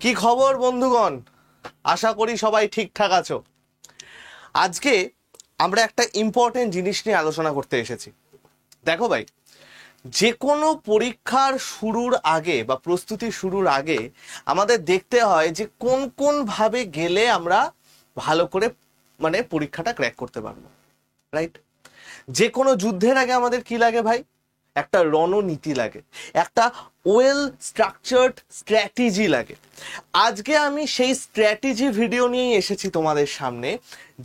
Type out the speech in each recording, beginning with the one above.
কি খবর বন্ধুগণ? আশা করি সবাই ঠিকঠাক আছো। আজকে আমরা একটা ইম্পর্টেন্ট জিনিস নিয়ে আলোচনা করতে এসেছি। দেখো ভাই, যে কোনো পরীক্ষার শুরুর আগে বা প্রস্তুতি শুরুর আগে আমাদের দেখতে হয় যে কোন কোন ভাবে গেলে আমরা ভালো করে পরীক্ষাটা ক্র্যাক করতে পারবো, রাইট? যে কোনো যুদ্ধের আগে আমাদের কি লাগে ভাই? একটা রণনীতি লাগে, একটা ওয়েল স্ট্রাকচার্ড স্ট্র্যাটেজি লাগে। আজকে আমি সেই স্ট্র্যাটেজি ভিডিও নিয়েই এসেছি তোমাদের সামনে,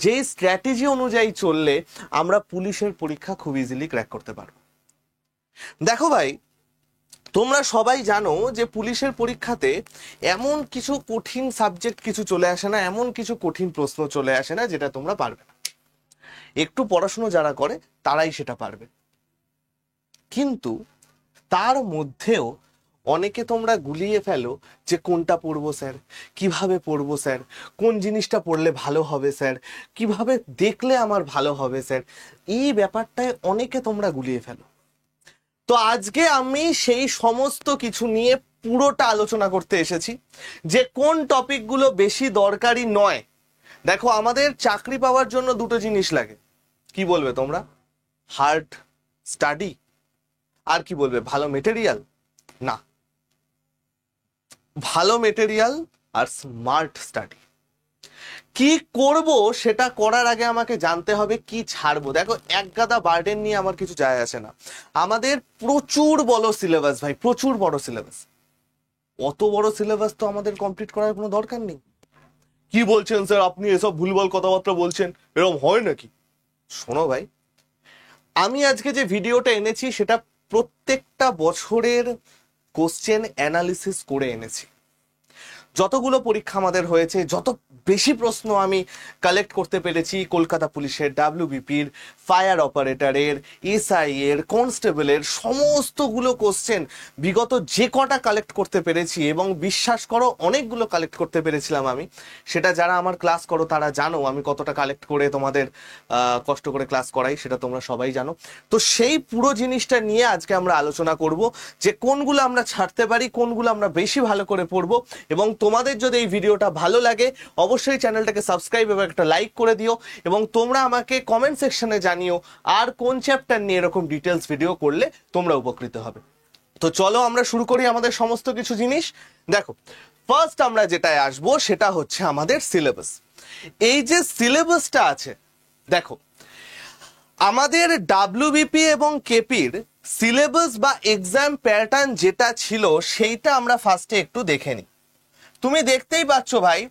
যেই স্ট্র্যাটেজি অনুযায়ী চললে আমরা পুলিশের পরীক্ষা খুব ইজিলি ক্র্যাক করতে পারবো। দেখো ভাই, তোমরা সবাই জানো যে পুলিশের পরীক্ষাতে এমন কিছু কঠিন সাবজেক্ট কিছু চলে আসে না, এমন কিছু কঠিন প্রশ্ন চলে আসে না যেটা তোমরা পারবে না। একটু পড়াশুনো যারা করে তারাই সেটা পারবে। কিন্তু তার মধ্যেও অনেকে তোমরা গুলিয়ে ফেলো যে কোনটা পড়বো স্যার, কিভাবে পড়বো স্যার, কোন জিনিসটা পড়লে ভালো হবে স্যার, কিভাবে দেখলে আমার ভালো হবে স্যার, এই ব্যাপারটায় অনেকে তোমরা গুলিয়ে ফেলো। তো আজকে আমি সেই সমস্ত কিছু নিয়ে পুরোটা আলোচনা করতে এসেছি যে কোন টপিকগুলো বেশি দরকারি নয়। দেখো, আমাদের চাকরি পাওয়ার জন্য দুটো জিনিস লাগে, কি বলবে তোমরা? হার্ড স্টাডি আর কি বলবে, ভালো মেটেরিয়াল? না, ভালো মেটেরিয়াল আর স্মার্ট স্টাডি। কি করব সেটা করার আগে আমাকে জানতে হবে কি ছাড়বো। দেখো, এক গাদা বার্ডেন নিয়ে আমার কিছু যায় আসে না। আমাদের প্রচুর বড় সিলেবাস ভাই, প্রচুর বড় সিলেবাস। অত বড় সিলেবাস তো আমাদের কমপ্লিট করার কোনো দরকার নেই। কি বলছেন স্যার আপনি, এসব ভুলভাল কথাবার্তা বলছেন, এরকম হয় নাকি? শোনো ভাই, আমি আজকে যে ভিডিওটা এনেছি সেটা প্রত্যেকটা বছরের কোশ্চেন অ্যানালিসিস করে এনেছি। যতগুলো পরীক্ষা আমাদের হয়েছে, যত বেশি প্রশ্ন আমি কালেক্ট করতে পেরেছি, কলকাতা পুলিশের, ডাব্লিউবিপির, ফায়ার অপারেটরের, এসআই এর, কনস্টেবলের সমস্তগুলো কোশ্চেন বিগত যে কটা কালেক্ট করতে পেরেছি, এবং বিশ্বাস করো অনেকগুলো কালেক্ট করতে পেরেছিলাম আমি। সেটা যারা আমার ক্লাস করো তারা জানো আমি কতটা কালেক্ট করে তোমাদের কষ্ট করে ক্লাস করাই, সেটা তোমরা সবাই জানো। তো সেই পুরো জিনিসটা নিয়ে আজকে আমরা আলোচনা করব যে কোনগুলো আমরা ছাড়তে পারি, কোনগুলো আমরা বেশি ভালো করে পড়বো। এবং তোমাদের যদি এই ভিডিওটা ভালো লাগে অবশ্যই চ্যানেলটাকে সাবস্ক্রাইব এবং একটা লাইক করে দিও, এবং তোমরা আমাকে কমেন্ট সেকশনে জানিও আর কোন চ্যাপ্টার নিয়ে এরকম ডিটেলস ভিডিও করলে তোমরা উপকৃত হবে। তো চলো আমরা শুরু করি আমাদের সমস্ত কিছু জিনিস। দেখো, ফার্স্ট আমরা যেটায় আসবো সেটা হচ্ছে আমাদের সিলেবাস। এই যে সিলেবাসটা আছে, দেখো আমাদের ডাব্লিউবিপি এবং কেপির সিলেবাস বা এক্সাম প্যাটার্ন যেটা ছিল সেইটা আমরা ফার্স্টে একটু দেখে নিই। তুমি দেখতেই পাচ্ছ ভাই,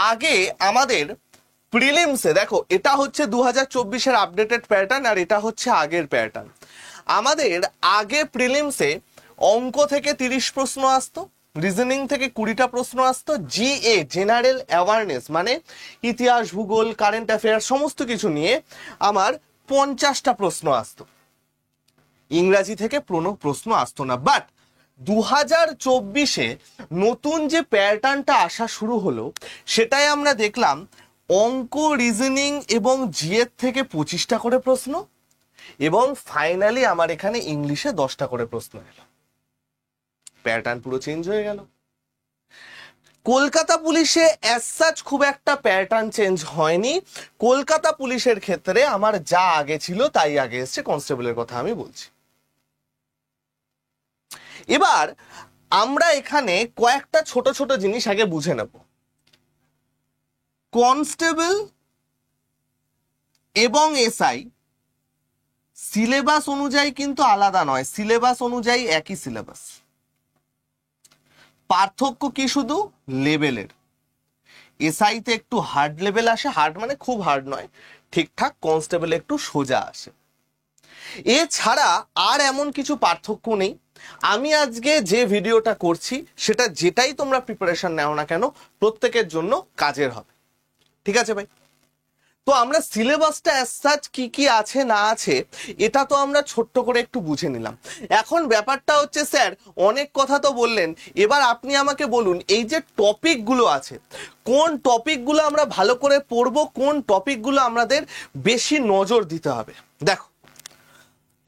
আগে আমাদের প্রিলিমসে, দেখো এটা হচ্ছে 2024-এর আপডেটেড প্যাটার্ন আর এটা হচ্ছে আগের প্যাটার্ন। আমাদের আগে প্রিলিমসে অঙ্ক থেকে 30 প্রশ্ন আসতো, রিজনিং থেকে 20টা প্রশ্ন আসতো, জিএ জেনারেল অ্যাওয়ারনেস মানে ইতিহাস, ভূগোল, কারেন্ট অ্যাফেয়ার সমস্ত কিছু নিয়ে আমার 50টা প্রশ্ন আসতো। ইংরাজি থেকে কোনো প্রশ্ন আসতো না। বাট 2024-এ নতুন যে প্যাটার্নটা আসা শুরু হলো সেটাই আমরা দেখলাম অঙ্ক, রিজনিং এবং জিএর থেকে 25টা করে প্রশ্ন, এবং ফাইনালি আমার এখানে ইংলিশে 10টা করে প্রশ্ন এলো। প্যাটার্ন পুরো চেঞ্জ হয়ে গেল। কলকাতা পুলিশে অ্যাজ সাচ খুব একটা প্যাটার্ন চেঞ্জ হয়নি। কলকাতা পুলিশের ক্ষেত্রে আমার যা আগে ছিল তাই আগে এসছে, কনস্টেবলের কথা আমি বলছি। এবার আমরা এখানে কয়েকটা ছোট ছোট জিনিস আগে বুঝে নেব। কনস্টেবল এবং এসআই সিলেবাস অনুযায়ী কিন্তু আলাদা নয়, সিলেবাস অনুযায়ী একই সিলেবাস। পার্থক্য কি শুধু লেভেলের। এসআইতে একটু হার্ড লেভেল আসে, হার্ড মানে খুব হার্ড নয়, ঠিকঠাক। কনস্টেবল একটু সোজা আসে। এছাড়া আর এমন কিছু পার্থক্য নেই। আমি আজকে যে ভিডিওটা করছি সেটা যেটাই তোমরা প্রিপারেশন নাও না কেন প্রত্যেকের জন্য কাজের হবে, ঠিক আছে ভাই? তো আমরা সিলেবাসটা অ্যাজ সাচ কি কি আছে না আছে এটা তো আমরা ছোট্ট করে একটু বুঝে নিলাম। এখন ব্যাপারটা হচ্ছে, স্যার অনেক কথা তো বললেন, এবার আপনি আমাকে বলুন এই যে টপিকগুলো আছে কোন টপিকগুলো আমরা ভালো করে পড়বো, কোন টপিকগুলো আমাদের বেশি নজর দিতে হবে। দেখো,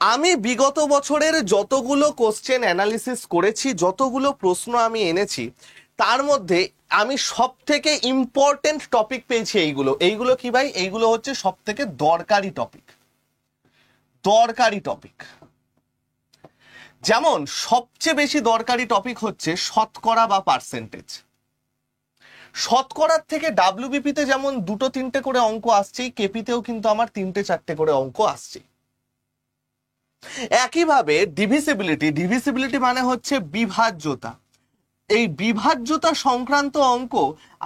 আমি বিগত বছরের যতগুলো কোশ্চেন অ্যানালিসিস করেছি, যতগুলো প্রশ্ন আমি এনেছি, তার মধ্যে আমি সব থেকে ইম্পর্টেন্ট টপিক পেয়েছি এইগুলো। এইগুলো কি ভাই? এইগুলো হচ্ছে সব থেকে দরকারি টপিক। দরকারি টপিক যেমন সবচেয়ে বেশি দরকারি টপিক হচ্ছে শতকরা বা পার্সেন্টেজ। শতকরার থেকে ডাব্লিউবিপিতে যেমন 2-3টে করে অঙ্ক আসছেই, কেপিতেও কিন্তু আমার 3-4টে করে অঙ্ক আসছে। একইভাবে ডিভিসিবিলিটি, ডিভিসিবিলিটি মানে হচ্ছে বিভাজ্যতা। এই বিভাজ্যতা সংক্রান্ত অঙ্ক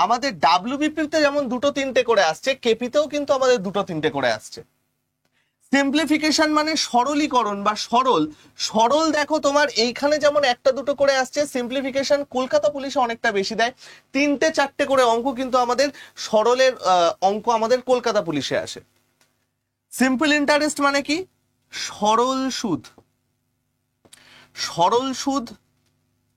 আমাদের ডাব্লিউবিপিতে যেমন 2-3টে করে আসছে, কেপিতেও কিন্তু আমাদের 2-3টে করে আসছে। সিম্পলিফিকেশন মানে সরলীকরণ বা সরল। সরল দেখো তোমার এইখানে যেমন 1-2 করে আসছে, সিম্পলিফিকেশন কলকাতা পুলিশে অনেকটা বেশি দেয়, 3-4টে করে অঙ্ক কিন্তু আমাদের সরলের অঙ্ক আমাদের কলকাতা পুলিশে আসে। সিম্পল ইন্টারেস্ট মানে কি? সরল সুদ। সরল সুদ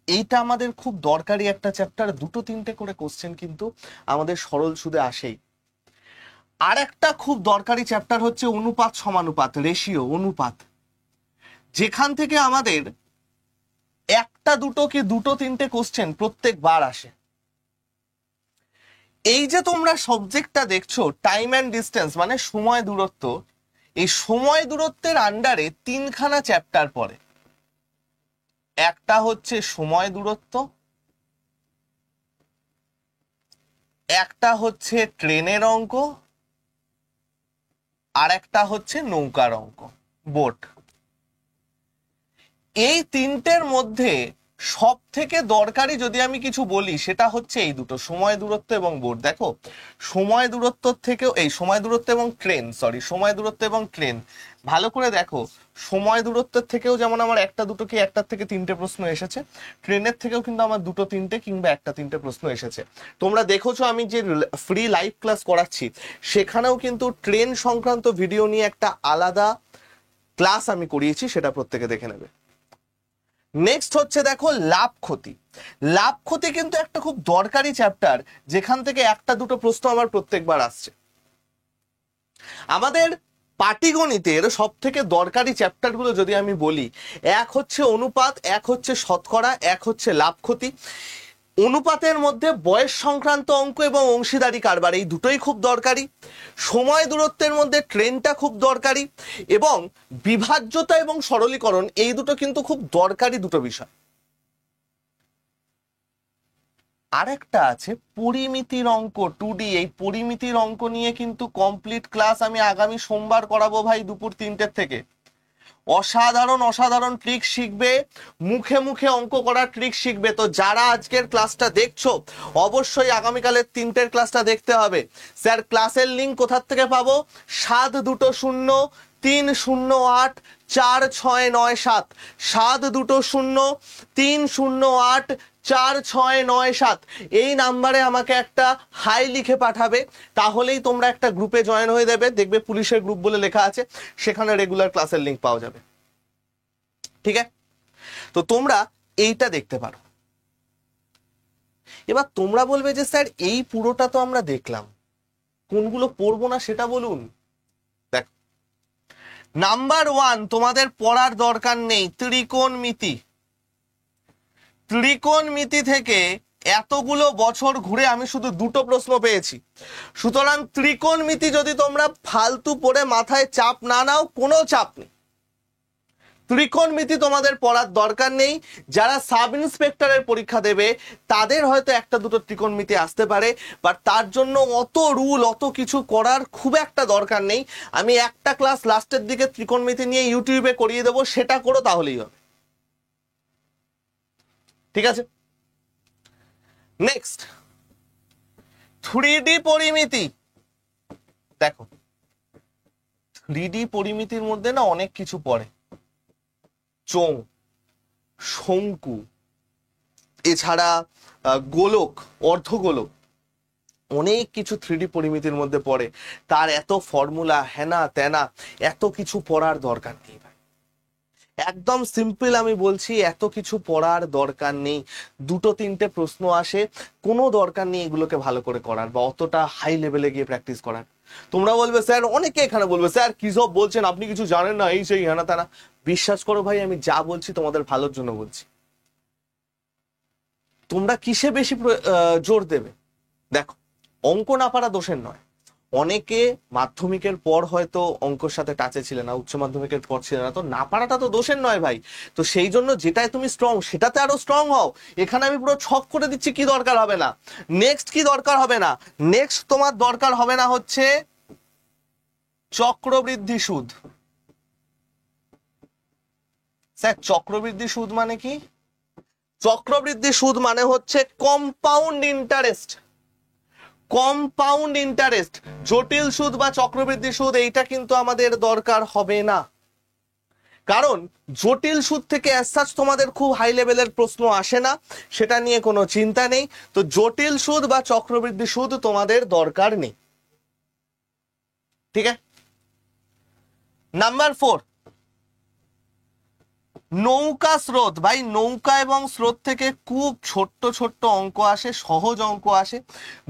এইটা আমাদের খুব দরকারি একটা চ্যাপ্টার, 2-3টে করে কোশ্চেন কিন্তু আমাদের সরল সুদে আসেই। আর একটা খুব দরকারি চ্যাপ্টার হচ্ছে অনুপাত সমানুপাত, রেশিও, অনুপাত, যেখান থেকে আমাদের 1-2 কি 2-3টে কোশ্চেন প্রত্যেকবার আসে। এই যে তোমরা সাবজেক্টটা দেখছো টাইম অ্যান্ড ডিস্টেন্স মানে সময় দূরত্ব, এই সময় দূরত্বের আন্ডারে 3খানা চ্যাপ্টার পড়ে। একটা হচ্ছে সময় দূরত্ব, একটা হচ্ছে ট্রেনের অঙ্ক, আর একটা হচ্ছে নৌকার অঙ্ক, বোট। এই 3টের মধ্যে সব থেকে দরকারি যদি আমি কিছু বলি সেটা হচ্ছে এই দুটো, সময় দূরত্ব এবং বোট। দেখো সময় দূরত্ব থেকেও, এই সময় দূরত্ব এবং ট্রেন, সময় দূরত্ব এবং ট্রেন, ভালো করে দেখো, সময় দূরত্বের থেকেও যেমন আমার 1-2 কি 1 থেকে 3টে প্রশ্ন এসেছে, ট্রেনের থেকেও কিন্তু আমার 2-3টে কিংবা 1-3টে প্রশ্ন এসেছে। তোমরা দেখেছো আমি যে ফ্রি লাইভ ক্লাস করাচ্ছি সেখানেও কিন্তু ট্রেন সংক্রান্ত ভিডিও নিয়ে একটা আলাদা ক্লাস আমি করিয়েছি, সেটা প্রত্যেকে দেখে নেবে। নেক্সট হচ্ছে দেখো লাভ ক্ষতি। লাভ ক্ষতি কিন্তু একটা খুব দরকারি চ্যাপ্টার, যেখান থেকে 1-2 প্রশ্ন আমার প্রত্যেকবার আসছে। আমাদের পাটিগণিতের সব থেকে দরকারি চ্যাপ্টারগুলো যদি আমি বলি, এক হচ্ছে অনুপাত, এক হচ্ছে শতকরা, এক হচ্ছে লাভ ক্ষতি। অনুপাতের মধ্যে বয়স সংক্রান্ত অঙ্ক এবং অংশীদারি কারবার, এই দুটোই খুব দরকারি। সময় দূরত্বের মধ্যে ট্রেনটা খুব দরকারি, এবং বিভাজ্যতা এবং সরলীকরণ, এই দুটো কিন্তু খুব দরকারি দুটো বিষয়। আরেকটা আছে পরিমিতির অঙ্ক, 2D। এই পরিমিতির অঙ্ক নিয়ে কিন্তু কমপ্লিট ক্লাস আমি আগামী সোমবার করাবো ভাই, দুপুর 3টে থেকে। অসাধারণ অসাধারণ ট্রিক শিখবে, মুখে মুখে অঙ্ক করার ট্রিক শিখবে। তো যারা আজকের ক্লাসটা দেখছো অবশ্যই আগামীকালের 3টের ক্লাসটা দেখতে হবে। স্যার ক্লাসের লিঙ্ক কোথার থেকে পাবো? 7203084697, 7203084697, এই নাম্বারে আমাকে একটা হাই লিখে পাঠাবে, তাহলেই তোমরা একটা গ্রুপে জয়েন হয়ে যাবে। দেখবে পুলিশের গ্রুপ বলে লেখা আছে, সেখানে রেগুলার ক্লাসের লিঙ্ক পাওয়া যাবে। ঠিক আছে, তো তোমরা এইটা দেখতে পারো। এবার তোমরা বলবে যে স্যার এই পুরোটা তো আমরা দেখলাম, কোনগুলো পড়বো না সেটা বলুন। দেখ, নাম্বার 1 তোমাদের পড়ার দরকার নেই ত্রিকোণমিতি। ত্রিকোণমিতি থেকে এতগুলো বছর ঘুরে আমি শুধু 2টো প্রশ্ন পেয়েছি, সুতরাং ত্রিকোণমিতি যদি তোমরা ফালতু পড়ে মাথায় চাপ না নাও, কোনো চাপ নেই, ত্রিকোণমিতি তোমাদের পড়ার দরকার নেই। যারা সাব ইন্সপেক্টরের পরীক্ষা দেবে তাদের হয়তো 1-2 ত্রিকোণমিতি আসতে পারে, বাট তার জন্য অত রুল অত কিছু করার খুব একটা দরকার নেই। আমি একটা ক্লাস লাস্টের দিকে ত্রিকোণমিতি নিয়ে ইউটিউবে করিয়ে দেবো, সেটা করো তাহলেই হবে। ঠিক আছে, নেক্সট 3D পরিমিতি। দেখো 3D পরিমিতির মধ্যে না অনেক কিছু পড়ে, চোঙ, শঙ্কু, এছাড়া গোলক, অর্ধগোলক, অনেক কিছু 3D পরিমিতির মধ্যে পড়ে। তার এত ফর্মুলা, হেনা তেনা, এত কিছু পড়ার দরকার নেই ভাই। একদম সিম্পল আমি বলছি, এত কিছু পড়ার দরকার নেই। 2-3টে প্রশ্ন আসে, কোনো দরকার নেই এগুলোকে ভালো করে করার বা অতটা হাই লেভেলে গিয়ে প্র্যাকটিস করার। তোমরা বলবে স্যার, অনেকে এখানে বলবে স্যার কি সব বলছেন, আপনি কিছু জানেন না, এই সেই হেনা তেনা। বিশ্বাস করো ভাই, আমি যা বলছি তোমাদের ভালোর জন্য বলছি। তোমরা কিসে বেশি জোর দেবে? দেখো, অঙ্ক না পারা দোষের নয়। অনেকে মাধ্যমিকের পর হয়তো অঙ্কর সাথে টাচে ছিল না, উচ্চ মাধ্যমিকের পর ছিল না, তো না পারাটা তো দোষের নয় ভাই। তো সেই জন্য যেটাই তুমি স্ট্রং সেটাতে আরো স্ট্রং হও। এখানে আমি পুরো ছক করে দিচ্ছি কি দরকার হবে না। নেক্সট কি দরকার হবে না? নেক্সট তোমার দরকার হবে না হচ্ছে চক্রবৃদ্ধি সুদ। স্যার চক্রবৃদ্ধি সুদ মানে কি? চক্রবৃদ্ধি সুদ মানে হচ্ছে কম্পাউন্ড ইন্টারেস্ট। কম্পাউন্ড ইন্টারেস্ট, জটিল সুদ বা চক্রবৃদ্ধি সুদ এইটা কিন্তু আমাদের দরকার হবে না। কারণ জটিল সুদ থেকে অ্যাজ সাচ তোমাদের খুব হাই লেভেলের প্রশ্ন আসে না, সেটা নিয়ে কোনো চিন্তা নেই। তো জটিল সুদ বা চক্রবৃদ্ধি সুদ তোমাদের দরকার নেই। ঠিক আছে। নাম্বার 4, নৌকা স্রোত। ভাই নৌকা এবং স্রোত থেকে খুব ছোট্ট ছোট্ট অঙ্ক আসে, সহজ অঙ্ক আসে।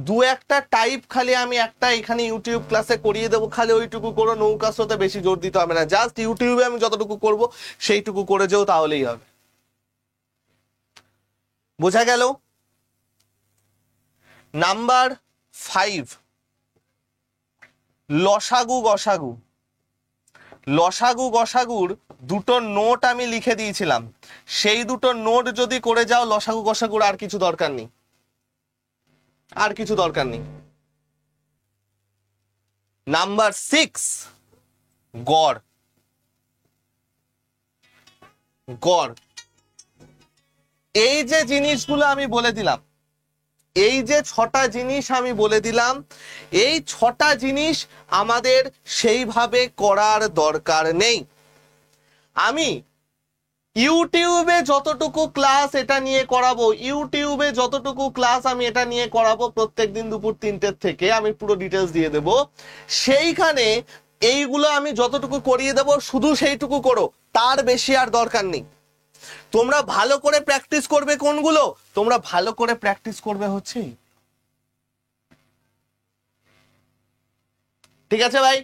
দু একটা টাইপ খালি আমি একটা এখানে ইউটিউব ক্লাসে করিয়ে দেবো, খালি ওইটুকু করো। নৌকা স্রোতে বেশি জোর দিতে হবে না, জাস্ট ইউটিউবে আমি যতটুকু করব সেইটুকু করে যেও, তাহলেই হবে। বোঝা গেল? নাম্বার 5, লসাগু গসাগু। লসাগু গসাগুর দুটো নোট আমি লিখে দিয়েছিলাম, সেই দুটো নোট যদি করে যাও লসাগু গসাগুর আর কিছু দরকার নেই, আর কিছু দরকার নেই। নাম্বার 6, গড়। গড়, এই যে জিনিসগুলো আমি বলে দিলাম, এই যে 6টা জিনিস আমি বলে দিলাম, এই 6টা জিনিস আমাদের সেইভাবে করার দরকার নেই। আমি ইউটিউবে যতটুকু ক্লাস এটা নিয়ে করাবো, ইউটিউবে যতটুকু ক্লাস আমি এটা নিয়ে করাবো প্রত্যেকদিন দুপুর 3টের থেকে, আমি পুরো ডিটেলস দিয়ে দেব। সেইখানে এইগুলো আমি যতটুকু করিয়ে দেব শুধু সেইটুকু করো, তার বেশি আর দরকার নেই। তোমরা ভালো করে প্র্যাকটিস করবে কোনগুলো? তোমরা ভালো করে প্র্যাকটিস করবে হচ্ছে, ঠিক আছে ভাই?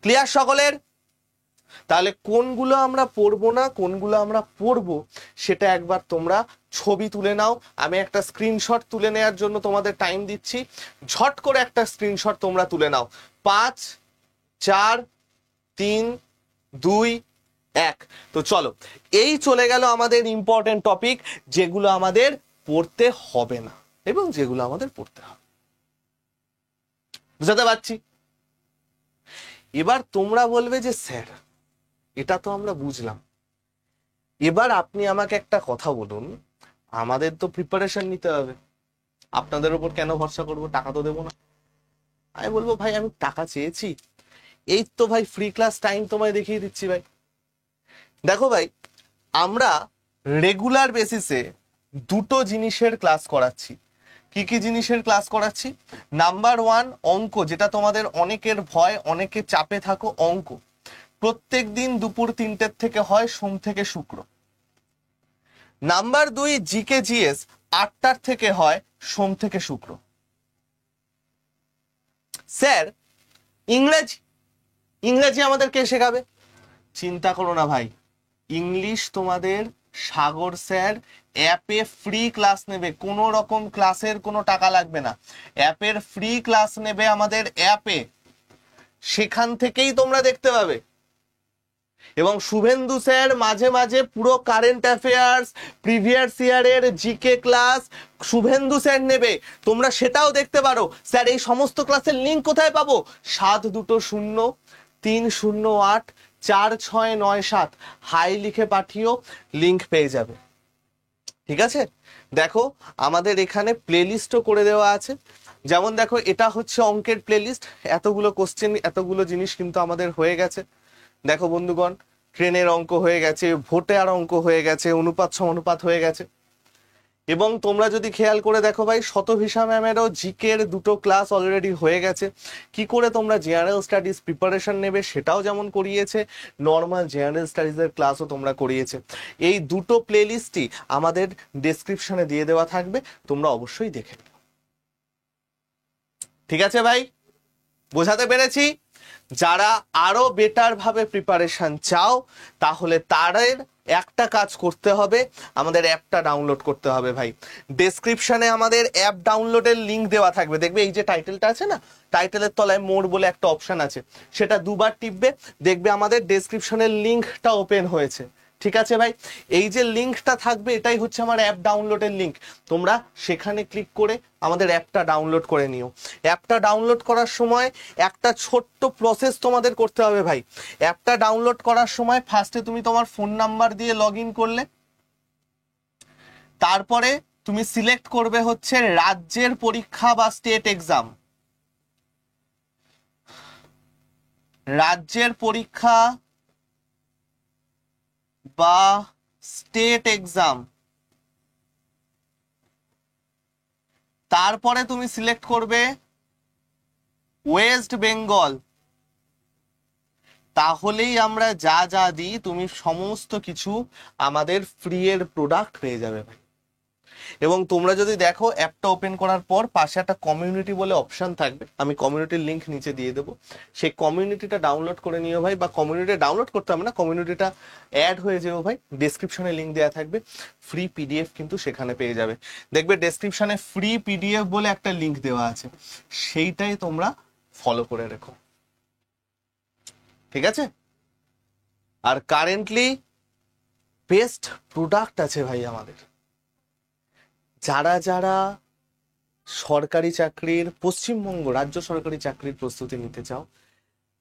ক্লিয়ার সকলের? তাহলে কোনগুলো আমরা পড়বো না, কোনগুলো আমরা পড়বো, সেটা একবার তোমরা ছবি তুলে নাও। আমি একটা স্ক্রিনশট তুলে নেওয়ার জন্য তোমাদের টাইম দিচ্ছি, ঝট করে একটা স্ক্রিনশট তোমরা তুলে নাও। 5 4 3 2 1। তো চলো, এই চলে গেল আমাদের ইম্পর্টেন্ট টপিক, যেগুলো আমাদের পড়তে হবে না এবং যেগুলো আমাদের পড়তে হবে। বুঝাতে পারছি? এবার তোমরা বলবে যে স্যার এটা তো আমরা বুঝলাম, এবার আপনি আমাকে একটা কথা বলুন, আমাদের তো প্রিপারেশন নিতে হবে, আপনাদের উপর কেন ভরসা করব, টাকা তো দেবো না। আমি বলবো ভাই আমি টাকা চেয়েছি? এই তো ভাই ফ্রি ক্লাস টাইম তোমায় দেখিয়ে দিচ্ছি ভাই। দেখো ভাই, আমরা রেগুলার বেসিসে দুটো জিনিসের ক্লাস করাচ্ছি। কি কি জিনিসের ক্লাস করাচ্ছি? নাম্বার 1, অঙ্ক, যেটা তোমাদের অনেকের ভয়, অনেকে চাপে থাকো, অঙ্ক প্রত্যেক দিন দুপুর 3টের থেকে হয়, সোম থেকে শুক্র। নাম্বার 2, জিকে জিএস 8টার থেকে হয়, সোম থেকে শুক্র। স্যার ইংরেজি, ইংরেজি আমাদের কে শেখাবে? চিন্তা করো না ভাই, ইংলিশ তোমাদের সাগর স্যার অ্যাপে ফ্রি ক্লাস নেবে, কোনো রকম ক্লাসের কোনো টাকা লাগবে না। অ্যাপের ফ্রি ক্লাস নেবে আমাদের অ্যাপে, সেখান থেকেই তোমরা দেখতে পাবে। এবং শুভেন্দু স্যার মাঝে মাঝে পুরো কারেন্ট অ্যাফেয়ার্স, প্রিভিয়াস ইয়ারের জিকে ক্লাস শুভেন্দু স্যার নেবে, তোমরা সেটাও দেখতে পারো। স্যার এই সমস্ত ক্লাসের লিঙ্ক কোথায় পাবো? 7203084697 হাই লিখে পাঠিও, লিঙ্ক পেয়ে যাবে। ঠিক আছে? দেখো আমাদের এখানে প্লেলিস্টও করে দেওয়া আছে। যেমন দেখো, এটা হচ্ছে অঙ্কের প্লেলিস্ট, এতগুলো কোশ্চেন, এতগুলো জিনিস কিন্তু আমাদের হয়ে গেছে। দেখো বন্ধুগণ, ট্রেনের অঙ্ক হয়ে গেছে, ভোটের অঙ্ক হয়ে গেছে, অনুপাত সমানুপাত হয়ে গেছে। এবং তোমরা যদি খেয়াল করে দেখো ভাই, শতভিসা ম্যামেরও জিকের দুটো ক্লাস অলরেডি হয়ে গেছে। কি করে তোমরা জেনারেল স্টাডিজ প্রিপারেশন নেবে সেটাও যেমন করিয়েছে, নর্মাল জেনারেল স্টাডিজের ক্লাসও তোমরা করিয়েছে। এই দুটো প্লেলিস্টই আমাদের ডেসক্রিপশনে দিয়ে দেওয়া থাকবে, তোমরা অবশ্যই দেখে নিও। ঠিক আছে ভাই? বোঝাতে পেরেছি? যারা আরো বেটার ভাবে প্রিপারেশন চাও, তাহলে একটা কাজ করতে হবে, আমাদের অ্যাপটা ডাউনলোড করতে হবে ভাই। ডেসক্রিপশনে আমাদের অ্যাপ ডাউনলোডের লিঙ্ক দেওয়া থাকবে, দেখবে এই যে টাইটেলটা আছে না, টাইটেলের তলায় মোর বলে একটা অপশন আছে, সেটা দুবার টিপবে, দেখবে আমাদের ডেসক্রিপশনের লিঙ্কটা ওপেন হয়েছে। ঠিক আছে ভাই, এই যে লিঙ্কটা থাকবে এটাই হচ্ছে আমার অ্যাপ ডাউনলোডের লিঙ্ক, তোমরা সেখানে ক্লিক করে আমাদের অ্যাপটা ডাউনলোড করে নিও। অ্যাপটা ডাউনলোড করার সময় একটা ছোট্ট প্রসেস তোমাদের করতে হবে ভাই। অ্যাপটা ডাউনলোড করার সময় ফার্স্টে তুমি তোমার ফোন নাম্বার দিয়ে লগ ইন করলে, তারপরে তুমি সিলেক্ট করবে হচ্ছে রাজ্যের পরীক্ষা বা স্টেট এক্সাম, রাজ্যের পরীক্ষা বা স্টেট এক্সাম, তারপরে তুমি সিলেক্ট করবে ওয়েস্ট বেঙ্গল। তাহলেই আমরা যা যা দিই তুমি সমস্ত কিছু আমাদের ফ্রি এর প্রোডাক্ট পেয়ে যাবে ভাই। এবং তোমরা যদি দেখো অ্যাপটা ওপেন করার পর পাশে একটা কমিউনিটি বলে অপশন থাকবে, আমি কমিউনিটির লিঙ্ক নিচে দিয়ে দেবো, সেই কমিউনিটিটা ডাউনলোড করে নিও ভাই, বা কমিউনিটি ডাউনলোড করতে হবে না, কমিউনিটিটা অ্যাড হয়ে যাবে ভাই, ডেসক্রিপশনে লিঙ্ক দেওয়া থাকবে, ফ্রি পিডিএফ কিন্তু সেখানে পেয়ে যাবে। দেখবে ডেসক্রিপশনে ফ্রি পিডিএফ বলে একটা লিঙ্ক দেওয়া আছে, সেইটাই তোমরা ফলো করে রেখো, ঠিক আছে? আর কারেন্টলি বেস্ট প্রোডাক্ট আছে ভাই আমাদের, যারা যারা সরকারি চাকরির, পশ্চিমবঙ্গ রাজ্য সরকারি চাকরির প্রস্তুতি নিতে চাও,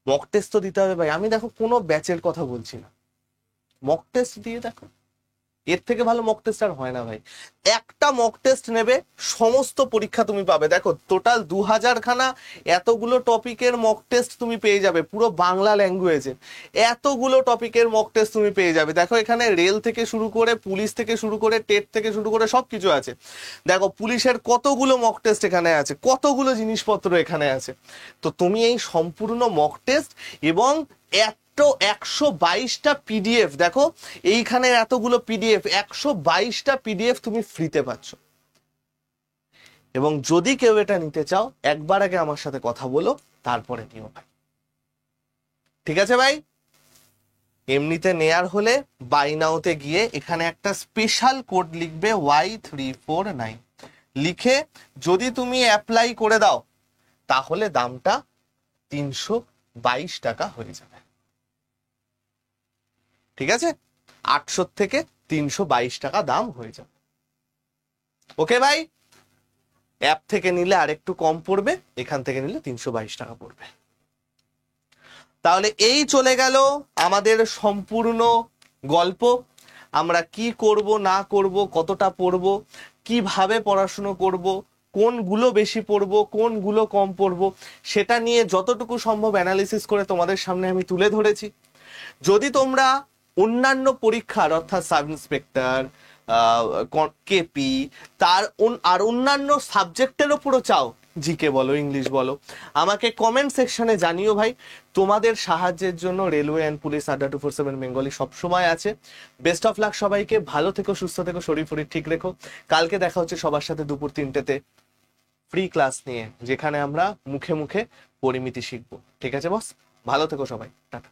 মক টেস্ট তো দিতে হবে ভাই। আমি দেখো কোনো ব্যাচের কথা বলছি না, মক টেস্ট দিয়ে দেখো, এর থেকে ভালো মক টেস্ট আর হয় না ভাই। একটা মক টেস্ট নেবে, সমস্ত পরীক্ষা তুমি পাবে। দেখো টোটাল 2000 খানা এতগুলো টপিকের মক টেস্ট তুমি পেয়ে যাবে, পুরো বাংলা ল্যাঙ্গুয়েজে এতগুলো টপিকের মক টেস্ট তুমি পেয়ে যাবে। দেখো এখানে রেল থেকে শুরু করে, পুলিশ থেকে শুরু করে, টেট থেকে শুরু করে সব কিছু আছে। দেখো পুলিশের কতগুলো মক টেস্ট এখানে আছে, কতগুলো জিনিসপত্র এখানে আছে। তো তুমি এই সম্পূর্ণ মক টেস্ট এবং 122টা পিডিএফ, দেখো এইখানে এতগুলো পিডিএফ, 122টা পিডিএফ তুমি ফ্রিতে পাচ্ছ। এবং যদি কেউ এটা নিতে চাও, একবার আগে আমার সাথে কথা বলো, তারপরে নিও ভাই, ঠিক আছে ভাই? এমনিতে নেয়ার হলে বাই নাওতে গিয়ে এখানে একটা স্পেশাল কোড লিখবে Y349, লিখে যদি তুমি অ্যাপ্লাই করে দাও তাহলে দামটা 322 টাকা হয়ে যাবে, ঠিক আছে? 800 থেকে 322 টাকা দাম হয়ে যাবে। ওকে ভাই, অ্যাপ থেকে নিলে আরেকটু কম পড়বে, এখান থেকে নিলে 322 টাকা পড়বে। তাহলে এই চলে গেল আমাদের সম্পূর্ণ গল্প। আমরা কি করব না করব, কতটা পড়ব, কিভাবে পড়াশুনো করব, কোনগুলো বেশি পড়ব, কোনগুলো কম পড়ব, সেটা নিয়ে যতটুকু সম্ভব অ্যানালিসিস করে তোমাদের সামনে আমি তুলে ধরেছি। যদি তোমরা অন্যান্য পরীক্ষার অর্থাৎ সাব ইন্সপেক্টর, কেপি, তার আর অন্যান্য সাবজেক্টের উপরও চাও, জিকে বলো, ইংলিশ বলো, আমাকে কমেন্ট সেকশনে জানিও ভাই। তোমাদের সাহায্যের জন্য রেলওয়ে অ্যান্ড পুলিশ আড্ডা 247 বেঙ্গলি সবসময় আছে। বেস্ট অফ লাক সবাইকে, ভালো থেকো, সুস্থ থেকো, শরীর ফরির ঠিক রেখো। কালকে দেখা হচ্ছে সবার সাথে দুপুর 3টেতে ফ্রি ক্লাস নিয়ে, যেখানে আমরা মুখে মুখে পরিমিতি শিখবো। ঠিক আছে বস, ভালো থেকো সবাই, টাটা।